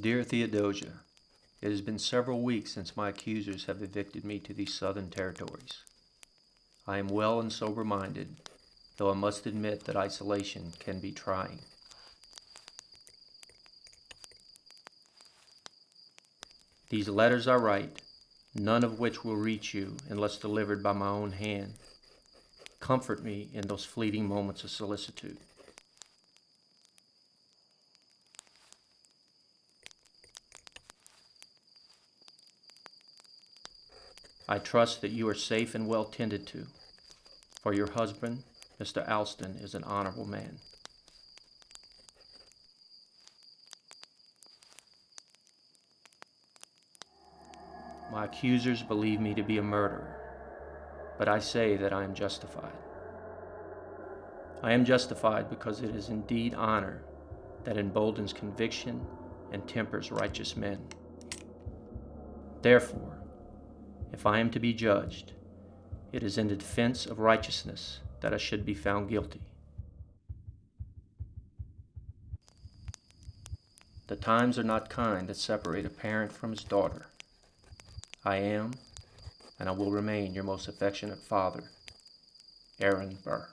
Dear Theodosia, it has been several weeks since my accusers have evicted me to these southern territories. I am well and sober-minded, though I must admit that isolation can be trying. These letters I write, none of which will reach you unless delivered by my own hand, comfort me in those fleeting moments of solicitude. I trust that you are safe and well tended to, for your husband, Mr. Alston, is an honorable man. My accusers believe me to be a murderer, but I say that I am justified. I am justified because it is indeed honor that emboldens conviction and tempers righteous men. Therefore, if I am to be judged, it is in the defense of righteousness that I should be found guilty. The times are not kind that separate a parent from his daughter. I am, and I will remain your most affectionate father, Aaron Burr.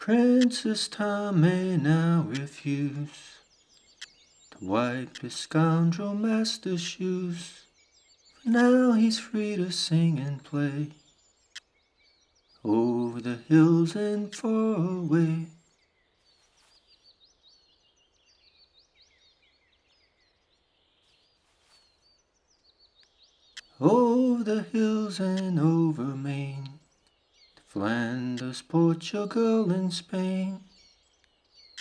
Princess Tom may now refuse to wipe his scoundrel master's shoes. For now he's free to sing and play over the hills and far away. Over the hills and over Maine, to Flanders, Portugal, and Spain.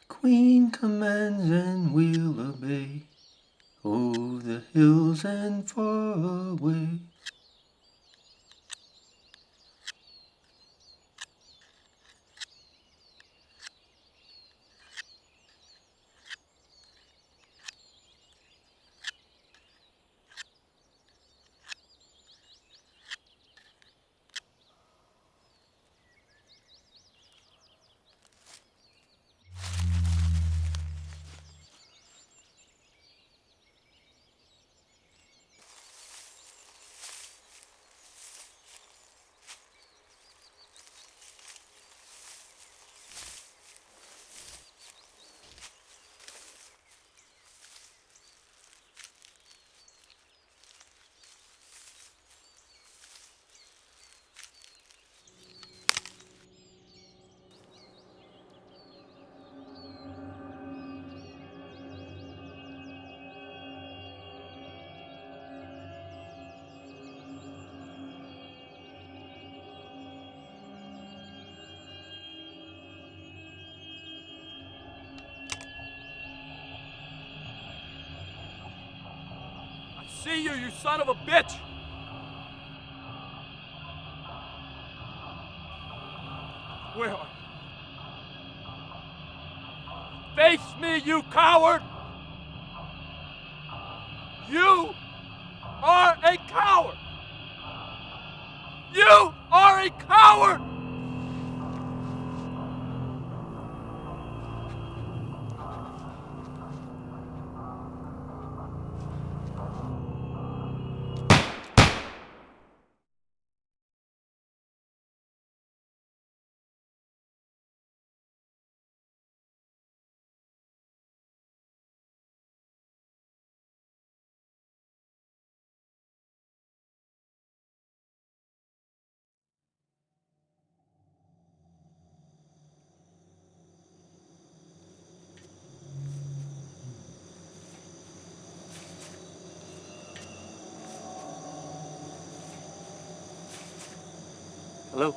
Queen commands and we'll obey, over the hills and far away. See you, you son of a bitch! Where are you? Face me, you coward! You are a coward! You are a coward! Hello?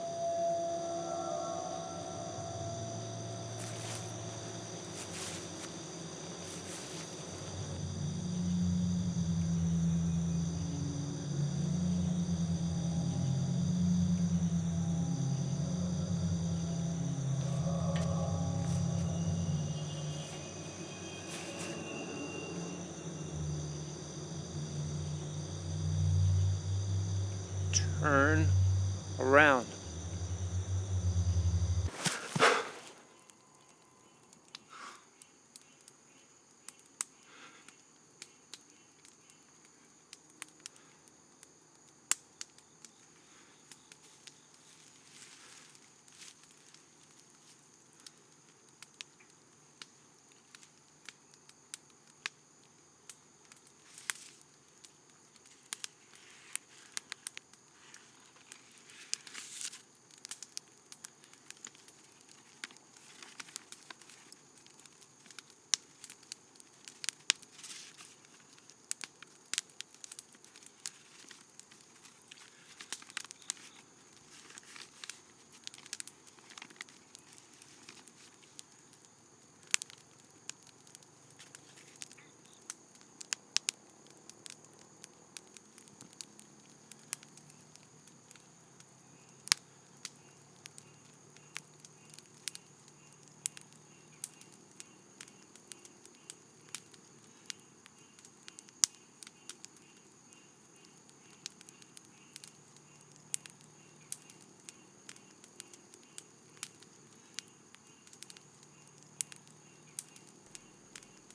Turn around.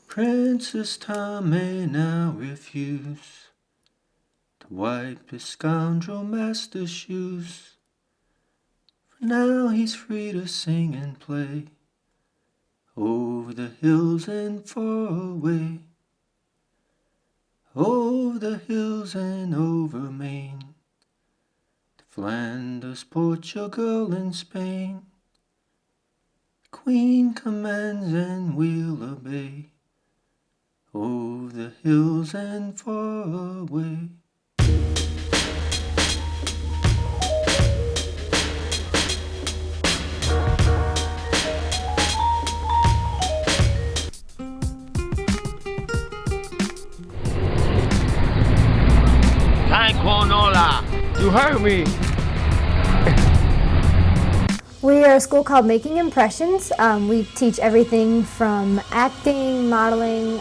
Princess Tom may now refuse to wipe his scoundrel master's shoes. For now he's free to sing and play over the hills and far away, over the hills and over Maine, to Flanders, Portugal, and Spain. The Queen commands and we'll obey, over the hills and far away. Timecode NOLA. You heard me. We are a school called Making Impressions. We teach everything from acting, modeling,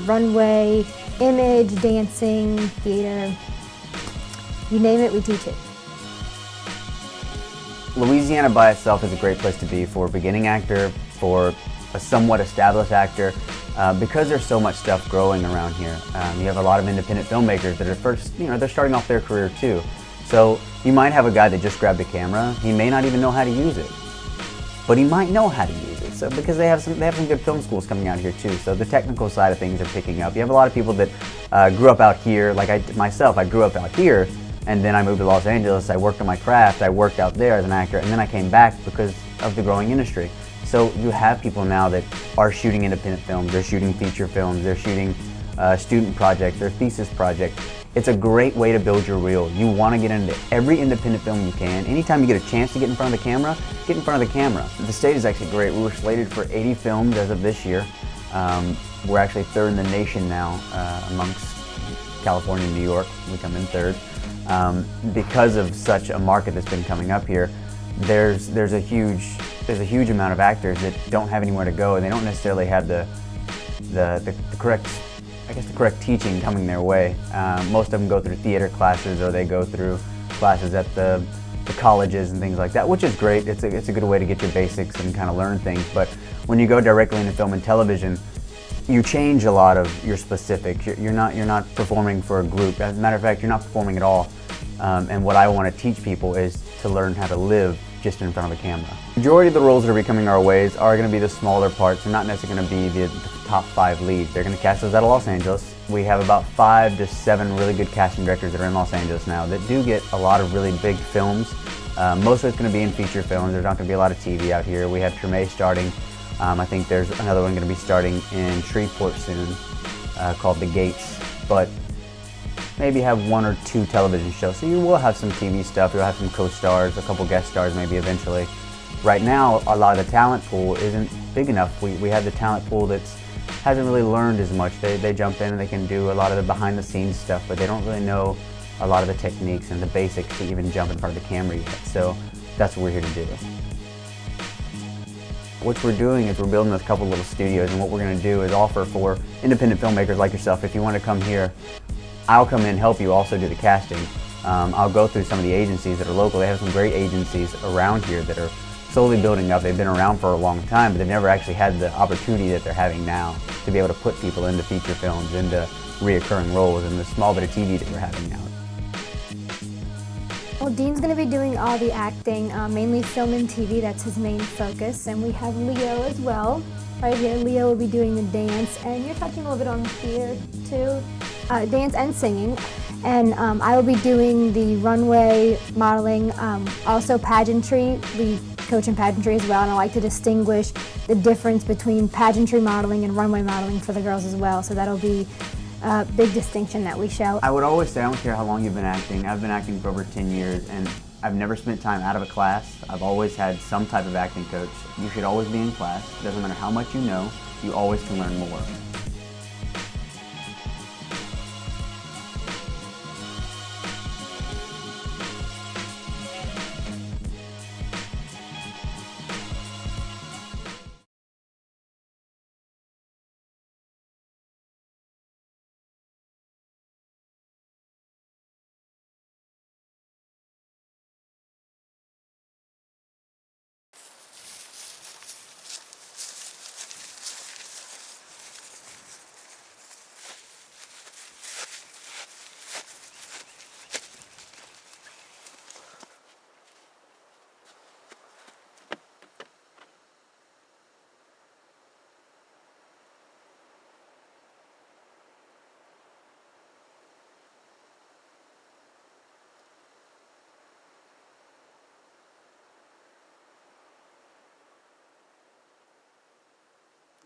runway, image, dancing, theater. You name it, we teach it. Louisiana by itself is a great place to be for a beginning actor, for a somewhat established actor, because there's so much stuff growing around here. You have a lot of independent filmmakers that are they're starting off their career too. So you might have a guy that just grabbed a camera. He may not even know how to use it, but he might know how to use it. So because they have some good film schools coming out here too. So the technical side of things are picking up. You have a lot of people that grew up out here, like I grew up out here, and then I moved to Los Angeles. I worked on my craft. I worked out there as an actor, and then I came back because of the growing industry. So you have people now that are shooting independent films. They're shooting feature films. They're shooting student projects, their thesis project. It's a great way to build your reel. You want to get into every independent film you can. Anytime you get a chance to get in front of the camera, get in front of the camera. The state is actually great. We were slated for 80 films as of this year. We're actually third in the nation now amongst California and New York. We come in third. Because of such a market that's been coming up here, there's a huge amount of actors that don't have anywhere to go, and they don't necessarily have the correct teaching coming their way. Most of them go through theater classes, or they go through classes at the colleges and things like that, which is great. It's a good way to get your basics and kind of learn things. But when you go directly into film and television, you change a lot of your specifics. You're not performing for a group. As a matter of fact, you're not performing at all. And what I want to teach people is to learn how to live just in front of a camera. The majority of the roles that are becoming our ways are going to be the smaller parts. They're not necessarily going to be the top 5 leads. They're going to cast us out of Los Angeles. We have about 5 to 7 really good casting directors that are in Los Angeles now that do get a lot of really big films. Most of it's going to be in feature films. There's not going to be a lot of TV out here. We have Treme starting. I think there's another one going to be starting in Shreveport soon called The Gates. But maybe have 1 or 2 television shows. So you will have some TV stuff, you'll have some co-stars, a couple guest stars maybe eventually. Right now, a lot of the talent pool isn't big enough. We have the talent pool that hasn't really learned as much. They jump in and they can do a lot of the behind the scenes stuff, but they don't really know a lot of the techniques and the basics to even jump in front of the camera yet. So that's what we're here to do. What we're doing is we're building a couple little studios, and what we're going to do is offer for independent filmmakers like yourself, if you want to come here, I'll come in and help you also do the casting. I'll go through some of the agencies that are local. They have some great agencies around here that are slowly building up. They've been around for a long time, but they've never actually had the opportunity that they're having now to be able to put people into feature films, into reoccurring roles, and the small bit of TV that we're having now. Well, Dean's going to be doing all the acting, mainly film and TV. That's his main focus. And we have Leo as well. Right here, Leo will be doing the dance, and you're touching a little bit on theater too, dance and singing. And I will be doing the runway modeling, also pageantry. We coach in pageantry as well, and I like to distinguish the difference between pageantry modeling and runway modeling for the girls as well. So that'll be a big distinction that we show. I would always say, I don't care how long you've been acting. I've been acting for over 10 years, and I've never spent time out of a class. I've always had some type of acting coach. You should always be in class. It doesn't matter how much you know, you always can learn more.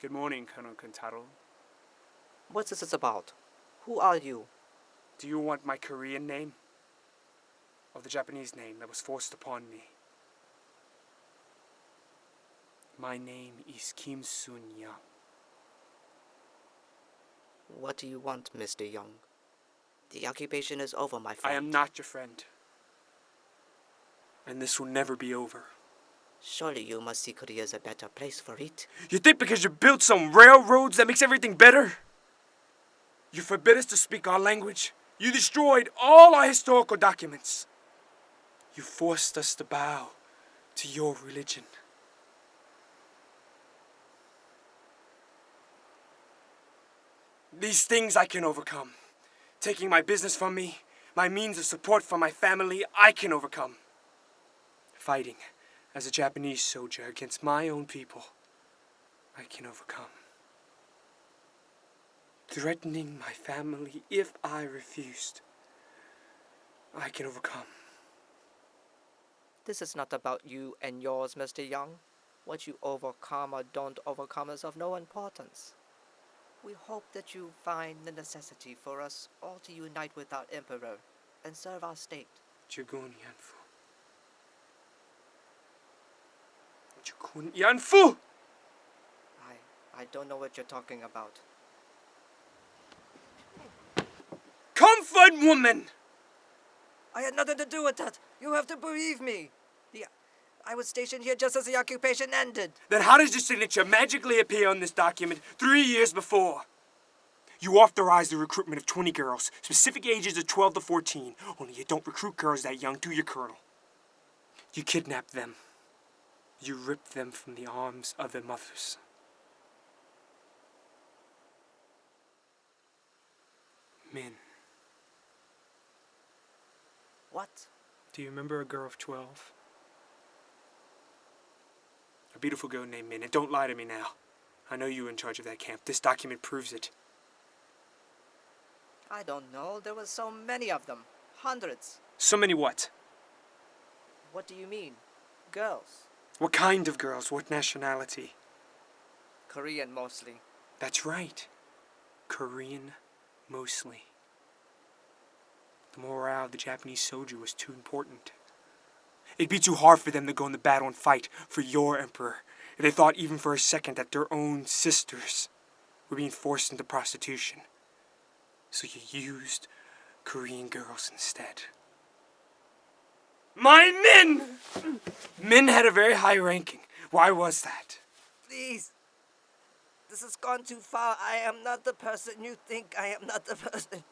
Good morning, Colonel Kentaro. What is this about? Who are you? Do you want my Korean name? Or the Japanese name that was forced upon me? My name is Kim Sun-young. What do you want, Mr. Young? The occupation is over, my friend. I am not your friend. And this will never be over. Surely you must see Korea as a better place for it. You think because you built some railroads that makes everything better? You forbid us to speak our language. You destroyed all our historical documents. You forced us to bow to your religion. These things I can overcome. Taking my business from me, my means of support for my family, I can overcome. Fighting as a Japanese soldier against my own people, I can overcome. Threatening my family if I refused, I can overcome. This is not about you and yours, Mr. Young. What you overcome or don't overcome is of no importance. We hope that you find the necessity for us all to unite with our emperor and serve our state. Jugun Yanfu. Jugun Yanfu! I don't know what you're talking about. Comfort woman! I had nothing to do with that. You have to believe me. I was stationed here just as the occupation ended. Then how does your signature magically appear on this document 3 years before? You authorized the recruitment of 20 girls, specific ages of 12 to 14. Only you don't recruit girls that young, do you, Colonel? You kidnap them. You rip them from the arms of their mothers. Men. What? Do you remember a girl of 12? A beautiful girl named Min, and don't lie to me now. I know you were in charge of that camp. This document proves it. I don't know. There were so many of them. Hundreds. So many what? What do you mean? Girls. What kind of girls? What nationality? Korean mostly. That's right. Korean mostly. The morale of the Japanese soldier was too important. It'd be too hard for them to go into battle and fight for your emperor if they thought even for a second that their own sisters were being forced into prostitution. So you used Korean girls instead. My men! Men had a very high ranking. Why was that? Please. This has gone too far. I am not the person you think. I am not the person.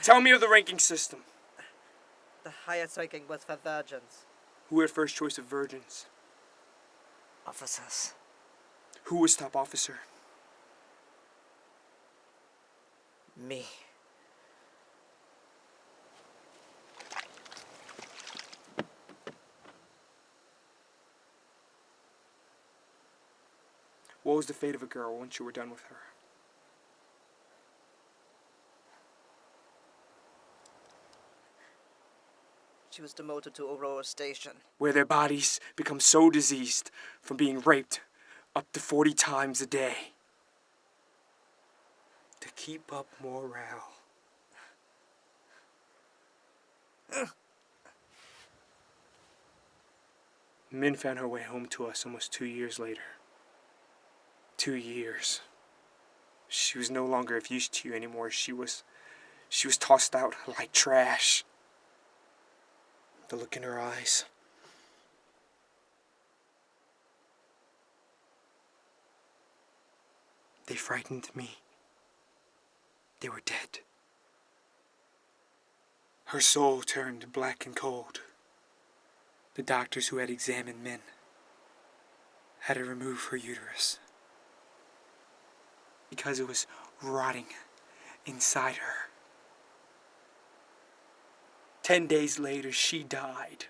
Tell me of the ranking system. The highest ranking was for virgins. Who had first choice of virgins? Officers. Who was top officer? Me. What was the fate of a girl once you were done with her? She was demoted to Aurora Station. Where their bodies become so diseased from being raped up to 40 times a day. To keep up morale. Min found her way home to us almost 2 years later. 2 years. She was no longer of use to you anymore. She was tossed out like trash. The look in her eyes. They frightened me. They were dead. Her soul turned black and cold. The doctors who had examined Min had to remove her uterus because it was rotting inside her. 10 days later, she died.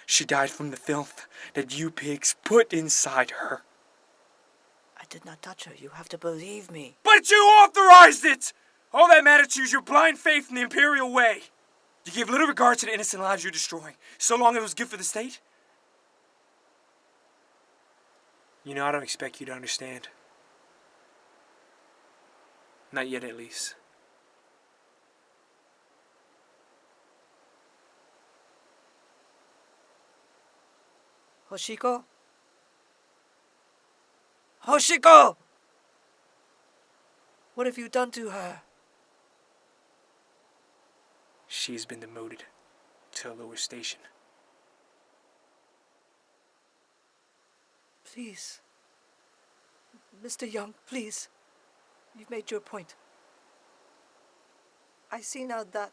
She died from the filth that you pigs put inside her. I did not touch her. You have to believe me. But you authorized it! All that matters to you is your blind faith in the imperial way. You give little regard to the innocent lives you're destroying, so long as it was good for the state. You know, I don't expect you to understand. Not yet, at least. Hoshiko? Hoshiko! What have you done to her? She's been demoted to a lower station. Please. Mr. Young, please. You've made your point. I see now that...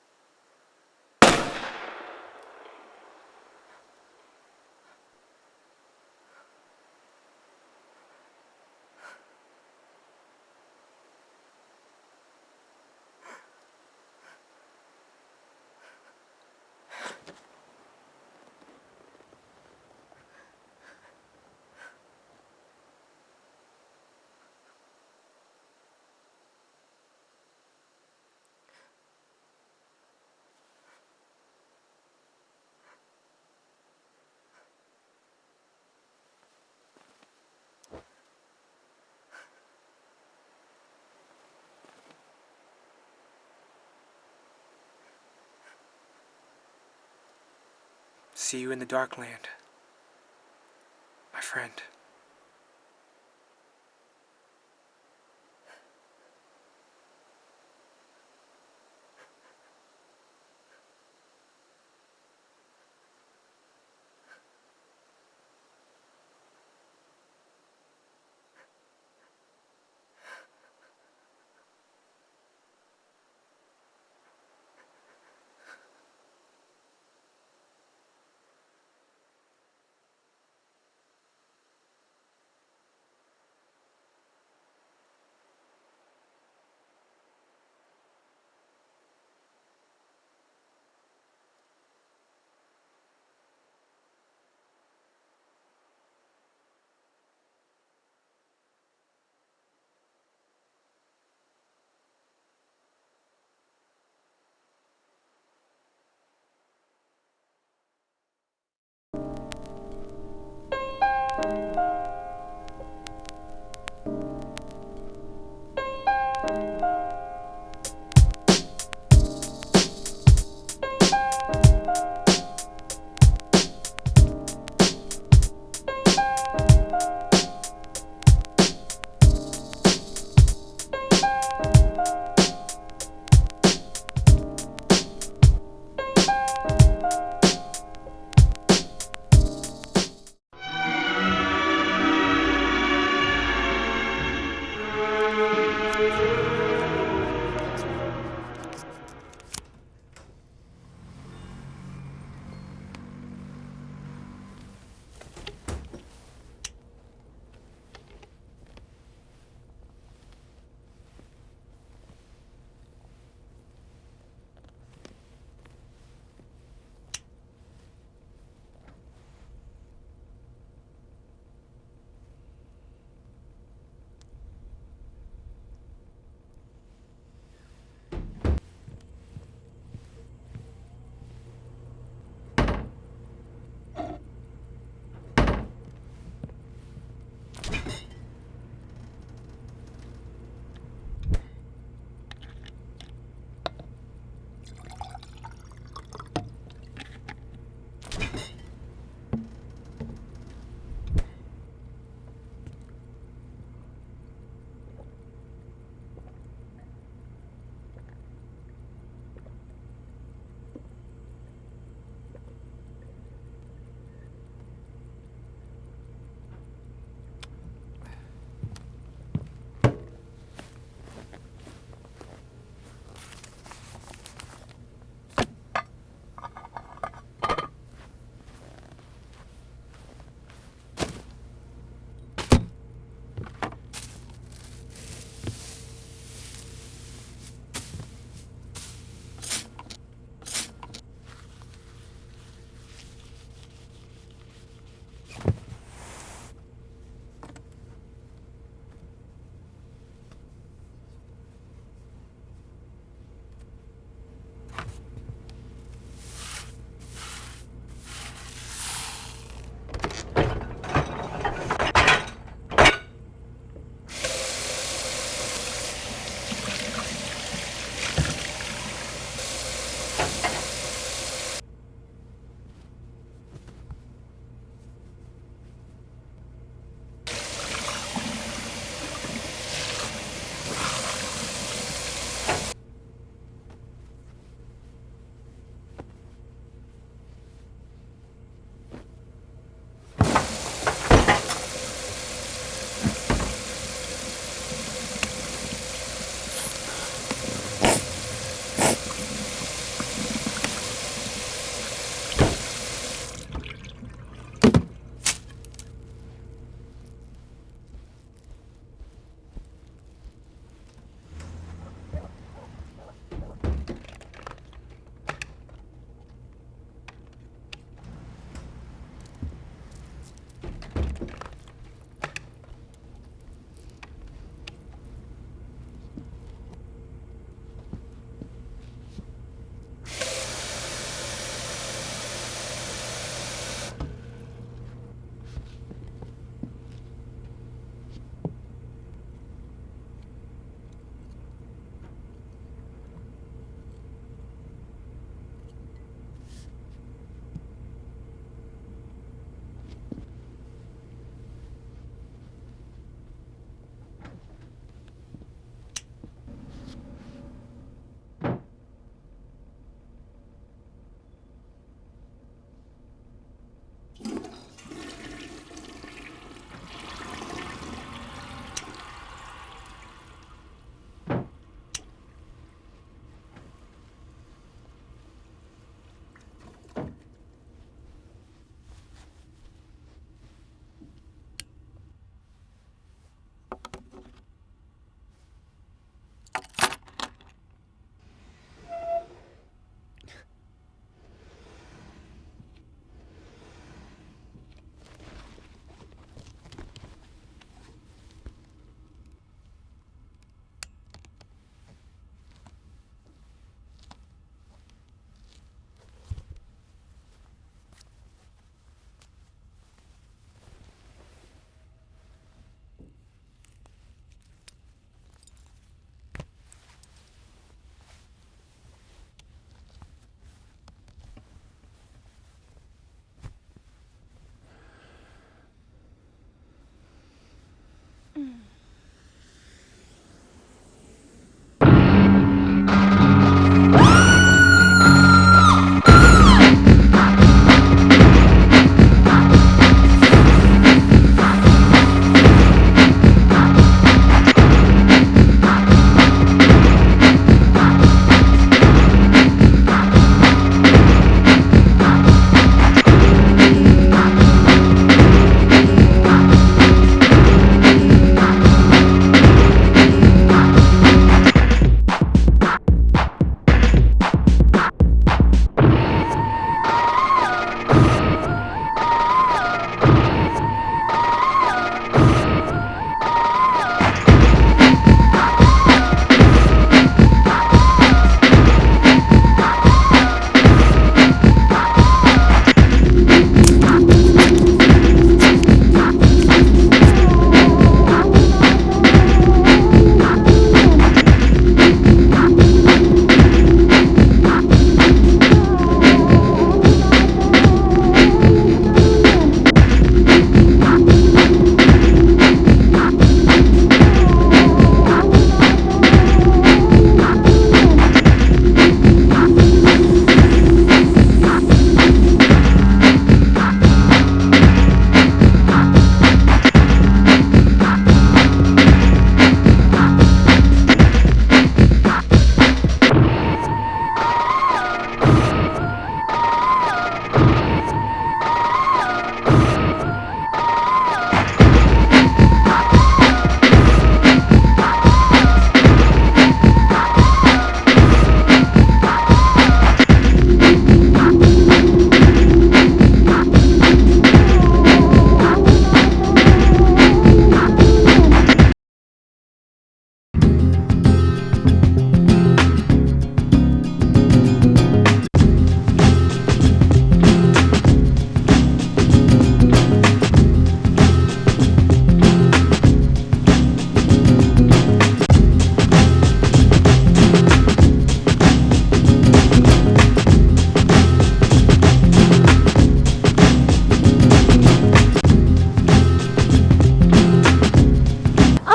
See you in the dark land, my friend.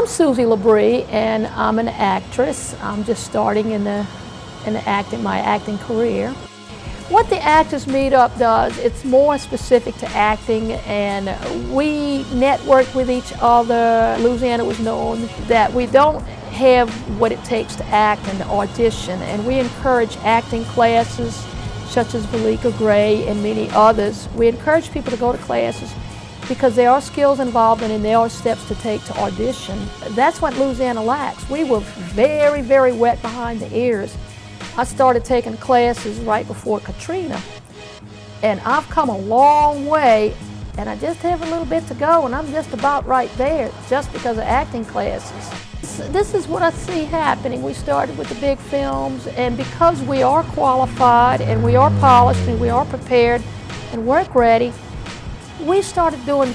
Susie Labry, and I'm an actress. I'm just starting in my acting career. What the Actors Meetup does, it's more specific to acting, and we network with each other. Louisiana was known that we don't have what it takes to act and to audition, and we encourage acting classes such as Valika Gray and many others. We encourage people to go to classes because there are skills involved and there are steps to take to audition. That's what Louisiana lacks. We were very, very wet behind the ears. I started taking classes right before Katrina, and I've come a long way, and I just have a little bit to go, and I'm just about right there just because of acting classes. This is what I see happening. We started with the big films, and because we are qualified and we are polished and we are prepared and work ready, we started going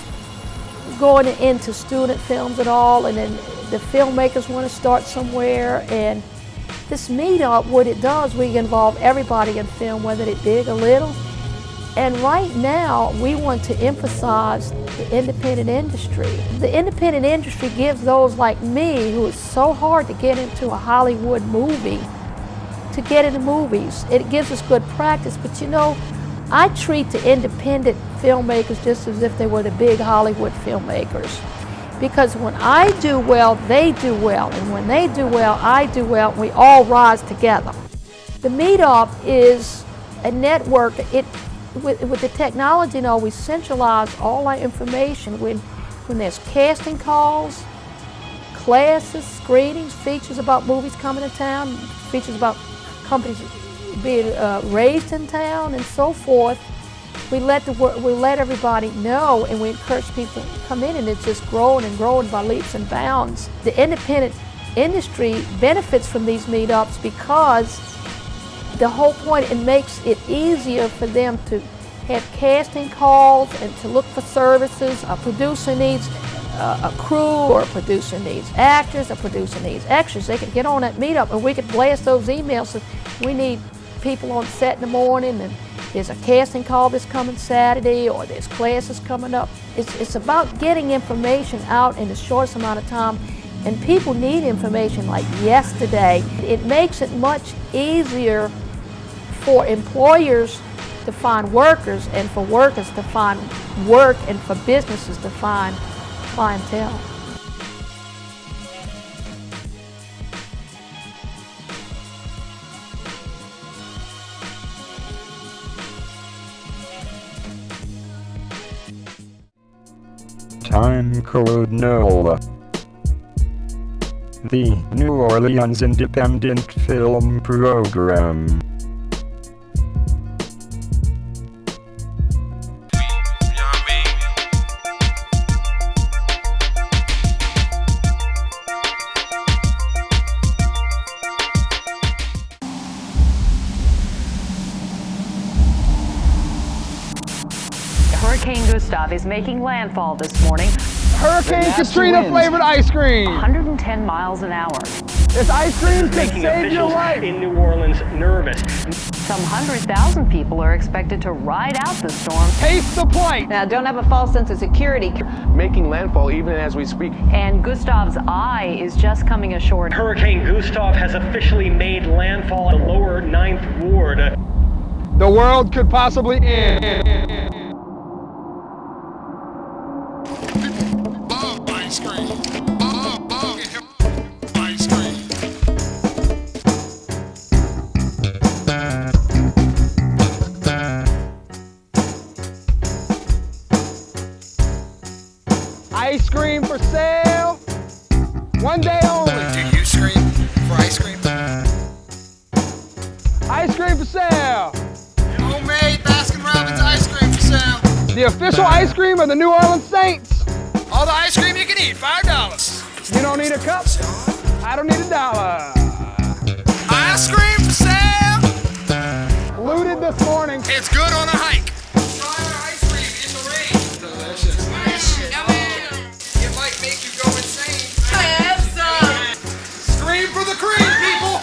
into student films and all, and then the filmmakers want to start somewhere. And this meetup, what it does, we involve everybody in film, whether they're big or little. And right now, we want to emphasize the independent industry. The independent industry gives those like me, who is so hard to get into a Hollywood movie, to get into movies. It gives us good practice, but you know, I treat the independent filmmakers just as if they were the big Hollywood filmmakers. Because when I do well, they do well, and when they do well, I do well, and we all rise together. The Meetup is a network. With the technology now, we centralize all our information. When there's casting calls, classes, screenings, features about movies coming to town, features about companies being raised in town, and so forth, we let everybody know, and we encourage people to come in, and it's just growing and growing by leaps and bounds. The independent industry benefits from these meetups because the whole point, it makes it easier for them to have casting calls and to look for services. A producer needs a crew, or a producer needs actors, a producer needs extras. They could get on that meetup, and we could blast those emails. So we need people on set in the morning, and there's a casting call that's coming Saturday, or there's classes coming up. It's about getting information out in the shortest amount of time, and people need information like yesterday. It makes it much easier for employers to find workers, and for workers to find work, and for businesses to find clientele. Timecode NOLA. The New Orleans Independent Film Program. Hurricane Gustav is making landfall this morning. Hurricane Katrina flavored ice cream. 110 miles an hour. This ice cream can save your life. In New Orleans nervous. Some 100,000 people are expected to ride out the storm. Taste the plight. Now, don't have a false sense of security. Making landfall even as we speak. And Gustav's eye is just coming ashore. Hurricane Gustav has officially made landfall in the lower 9th Ward. The world could possibly end. Ice cream for sale, one day only. Do you scream for ice cream? Ice cream for sale. Homemade Baskin-Robbins ice cream for sale. The official ice cream of the New Orleans Saints. All the ice cream you can eat, $5. You don't need a cup, I don't need $1. Ice cream for sale. Looted this morning. It's good on a hike. Try our ice cream in the rain. Delicious. It might make you go insane. I have some. Scream for the cream, people.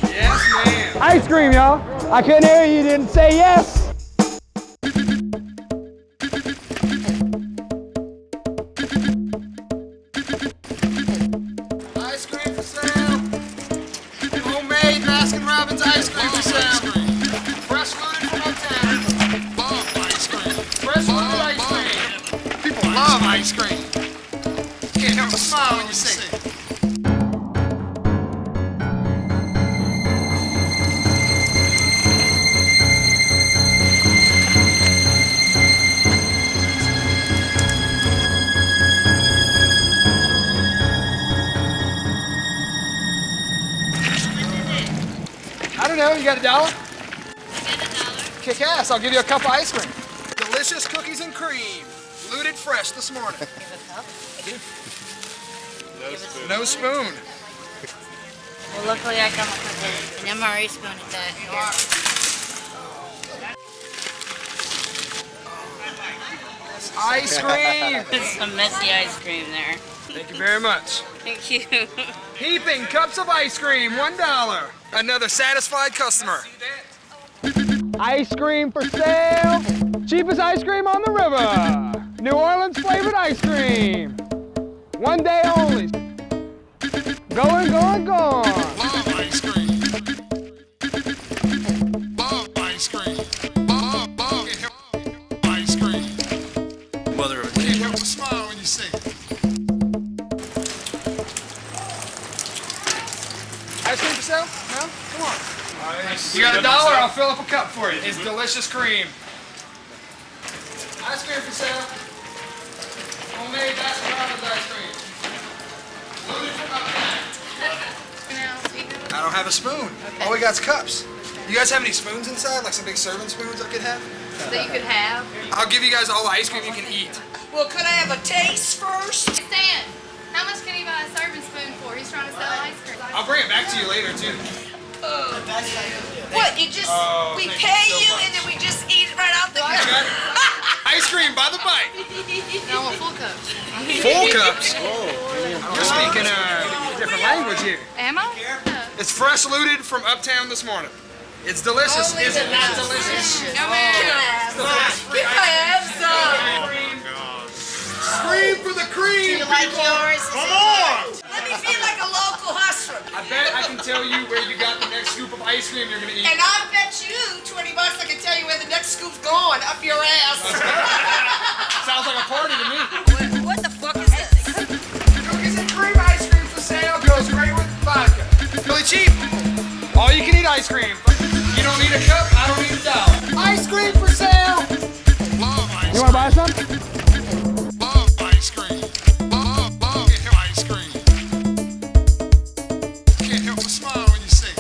Yes, ma'am. Ice cream, y'all. I couldn't hear you, didn't say yes. know, you got $1? Kick ass, I'll give you a cup of ice cream. Delicious cookies and cream. Looted fresh this morning. No spoon. Well, luckily I come up with an MRE spoon at that. Ice cream! There's some messy ice cream there. Thank you very much. Thank you. Heaping cups of ice cream, $1. Another satisfied customer. Ice cream for sale. Cheapest ice cream on the river. New Orleans flavored ice cream. 1 day only. Going, going, going. Love ice cream. Love ice cream. Love ice cream. Mother of a Can't help but smile when you sing. Ice cream for sale? No? Come on. You got $1, I'll fill up a cup for you. It's delicious cream. Ice cream for sale. Homemade Baskin-Robbins ice cream. Loaded from uptown. I don't have a spoon. All we got's cups. You guys have any spoons inside? Like some big serving spoons I could have? That you could have? I'll give you guys all the ice cream you can eat. Well, could I have a taste first? Stan, how much can he buy a serving spoon for? He's trying to sell ice cream. I'll bring it back to you later, too. What, you just, we pay you and then we just eat it right out the cup? Ice cream by the bite. No, I want full cups. Full cups? You're speaking a different language here. Am I? It's fresh looted from uptown this morning. It's delicious. Is it not delicious? Can I have some? Scream for the cream, Do you like people. yours? Come on! Let me feel like a local hustler. I bet I can tell you where you got the next scoop of ice cream you're gonna eat. And I bet you $20 I can tell you where the next scoop's going, up your ass. Sounds like a party to me. What the fuck is this? Cookies and cream ice cream for sale. Goes great with vodka. Really cheap. All you can eat ice cream. You don't need a cup, I don't need $1. Ice cream for sale. Love ice cream. You wanna buy some? Love ice cream. Love ice cream. Can't help but smile when you sing.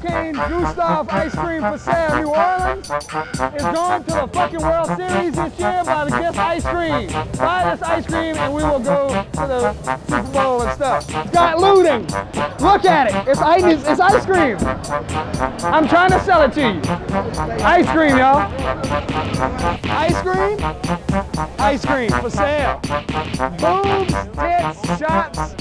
King Gustav ice cream for sale. New Orleans is going to the fucking World Series this year by the Guess Ice Cream. Buy this ice cream and we will go to the Super Bowl and stuff. It's got looting. Look at it. It's ice cream. I'm trying to sell it to you. Ice cream, y'all. Ice cream? Ice cream for sale. Boobs, tits, shots.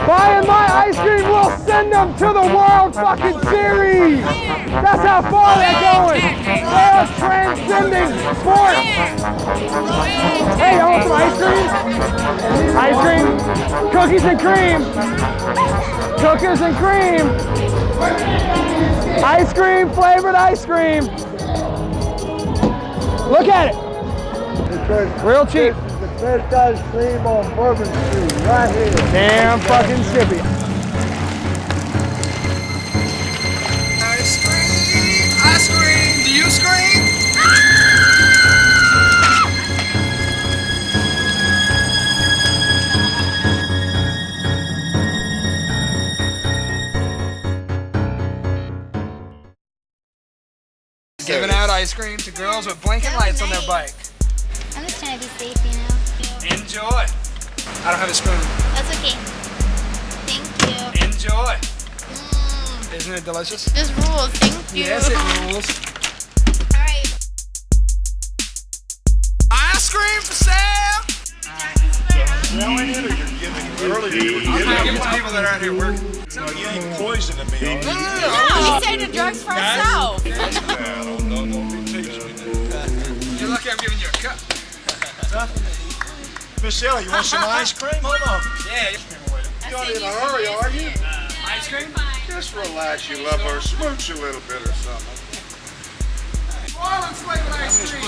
Buying my ice cream will send them to the World fucking Series. That's how far they're going. They're transcending sports. Hey, y'all want some ice cream? Ice cream, cookies and cream. Cookies and cream. Ice cream, flavored ice cream. Look at it. Real cheap. The best ice cream on Bourbon Street, right here. Damn fucking skippy. Ice cream. Ice cream. Do you scream? Giving out ice cream to girls with blinking lights on their bike. I'm just trying to be safe, you know. Enjoy. I don't have a spoon. That's okay. Thank you. Enjoy. Isn't it delicious? This rules. Thank you. Yes, it rules. All right. Ice cream for sale. Selling it, or you're giving it earlier? I'm gonna give it to people that aren't here working. No, you ain't poisoning me, are you? No. He saved the drugs for himself. Don't be teaching me that. You're lucky I'm giving you a cup. Michelle, you want some ice cream? Hold on. Yeah. You're not in a hurry, are you? Ice cream? Just relax, you love her. Smooch a little bit or something. Orleans flavored ice cream.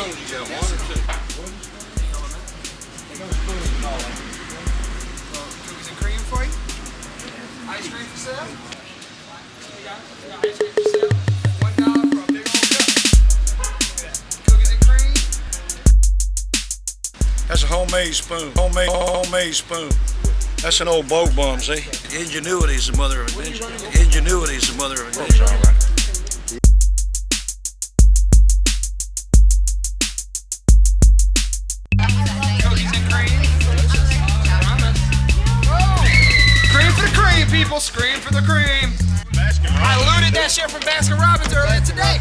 Cookies and cream for you. Ice cream for sale. We got ice cream for sale. $1 for a big old cup. Cookies and cream. That's a homemade spoon. Homemade spoon. That's an old boat bum, see? Ingenuity is the mother of invention. Ingenuity is the mother of invention. All right. Cookies and cream. Cream for the cream, people. Scream for the cream. I looted that shit from Baskin Robbins earlier today.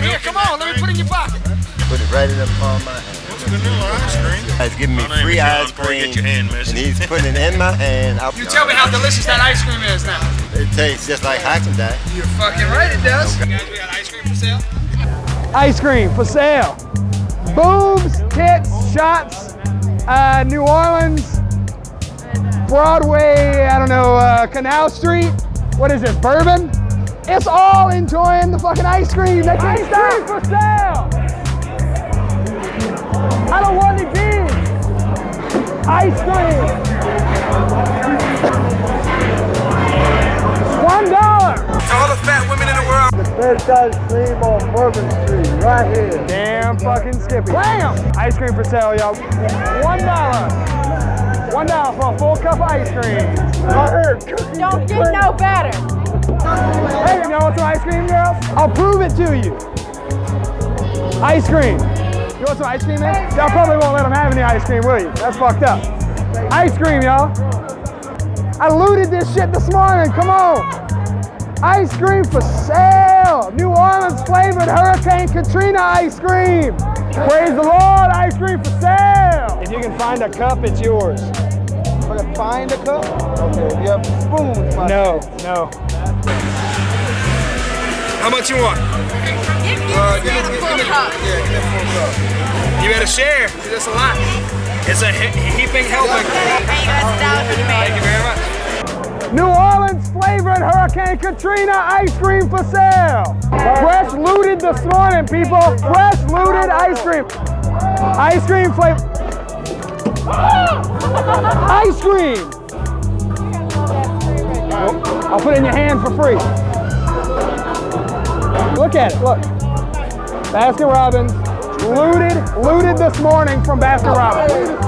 Here, come on, let me put it in your pocket. Put it right in the palm of my hand. What's vanilla ice cream? He's giving me free ice cream, Get your hand, miss. and he's putting it in my hand. You tell me how delicious that ice cream is now. It tastes just like Haagen-Dazs. You're fucking right, it does. Guys, we got ice cream for sale. Ice cream for sale. Boobs, tits, shots, New Orleans, Broadway, I don't know, Canal Street. What is this, Bourbon? It's all enjoying the fucking ice cream. They can't stop. Ice cream for sale. I don't want any beans. Ice cream. $1. To all the fat women in the world. The best ice cream on Bourbon Street, right here. Damn fucking Skippy. Bam! Ice cream for sale, y'all. $1. $1 for a full cup of ice cream. Don't get no better. Hey, y'all want some ice cream, girls? I'll prove it to you. Ice cream. You want some ice cream, man? Y'all probably won't let them have any ice cream, will you? That's fucked up. Ice cream, y'all. I looted this shit this morning. Come on. Ice cream for sale. New Orleans flavored Hurricane Katrina ice cream. Praise the Lord. Ice cream for sale. If you can find a cup, it's yours. If I can find a cup? Okay, if you have spoons. No. How much you want? Give me a full cup. Yeah, give me a full cup. You better share, because that's a lot. It's a heaping helping. Hey, that's $1 for the man. Thank you very much. New Orleans flavored Hurricane Katrina ice cream for sale. Fresh looted this morning, people. Fresh looted ice cream. Ice cream flavor. Ice cream. I'll put it in your hand for free. Look at it, look. Baskin Robbins, looted this morning from Baskin Robbins.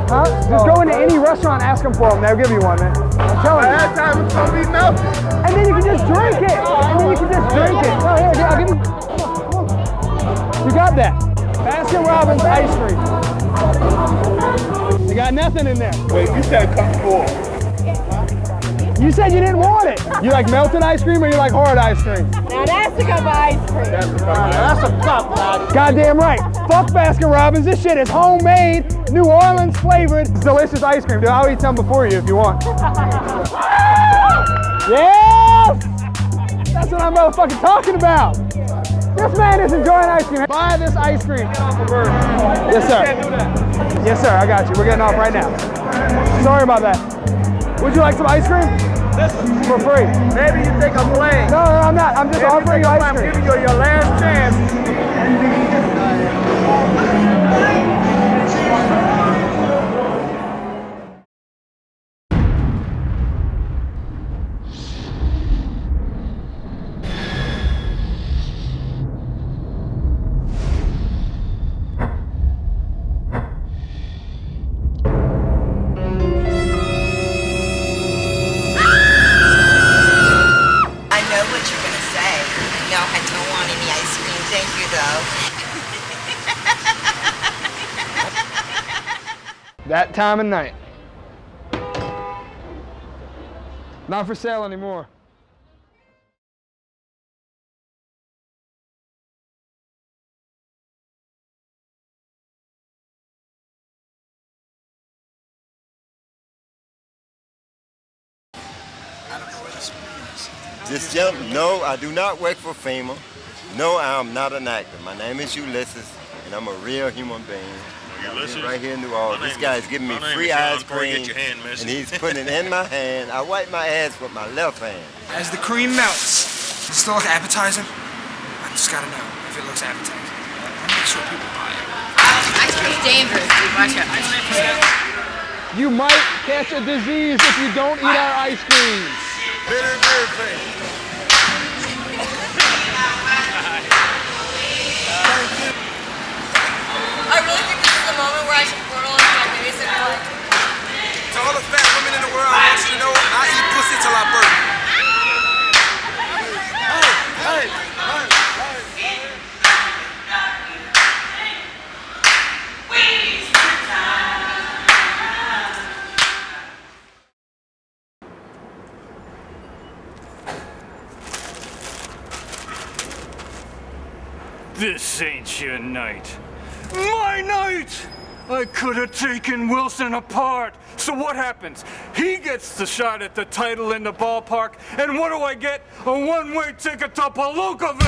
Huh? Just go into any restaurant, ask them for them. They'll give you one, man. I'm telling you. That time it's gonna be melted. And then you can just drink it. Oh, here, I'll give you. You got that. Baskin Robbins ice cream. You got nothing in there. Wait, you said cup full. You said you didn't want it. You like melted ice cream or you like hard ice cream? Now that's a cup of ice cream. That's a cup, lad. Goddamn right. Fuck Baskin Robbins. This shit is homemade, New Orleans flavored, delicious ice cream. Dude, I'll eat some before you if you want. Yes! That's what I'm motherfucking talking about. This man is enjoying ice cream. Buy this ice cream. Yes, sir. Yes, sir. I got you. We're getting off right now. Sorry about that. Would you like some ice cream? For free. Maybe you think I'm playing. No, I'm not. I'm just offering you ice cream. I'm giving you your last chance. That time of night. Not for sale anymore. This young, no, I do not work for FEMA. No, I am not an actor. My name is Ulysses, and I'm a real human being. Ulysses? Right here in New Orleans. This guy's giving me free ice cream, and he's putting it in my hand. I wipe my ass with my left hand. As the cream melts, does it still look appetizing? I just gotta know. if it looks appetizing. Make sure people buy it. Ice cream's dangerous, dude. Watch out. Ice cream for sale. You might catch a disease if you don't eat our ice cream. Bitter beer thing. I really think this is the moment where I should portal into my face and be like, To all the fat women in the world, I want you to know I eat pussy till I burn. Hey, hey, hey, hey. This ain't your night. My night! I could have taken Wilson apart. So what happens? He gets the shot at the title in the ballpark, and what do I get? A one-way ticket to Palookaville!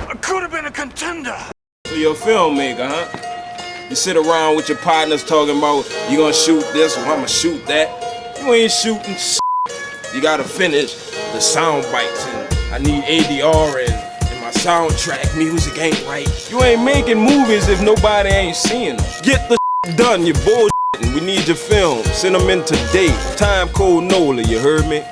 I could have been a contender. So you're a filmmaker, huh? You sit around with your partners talking about you gonna shoot this or I'ma shoot that. You ain't shooting shit. You gotta finish the sound bites, and I need ADR and my soundtrack music ain't right. You ain't making movies if nobody ain't seeing them. Get the done, you bullshitting. We need your film. Send them in today. Timecode NOLA, you heard me?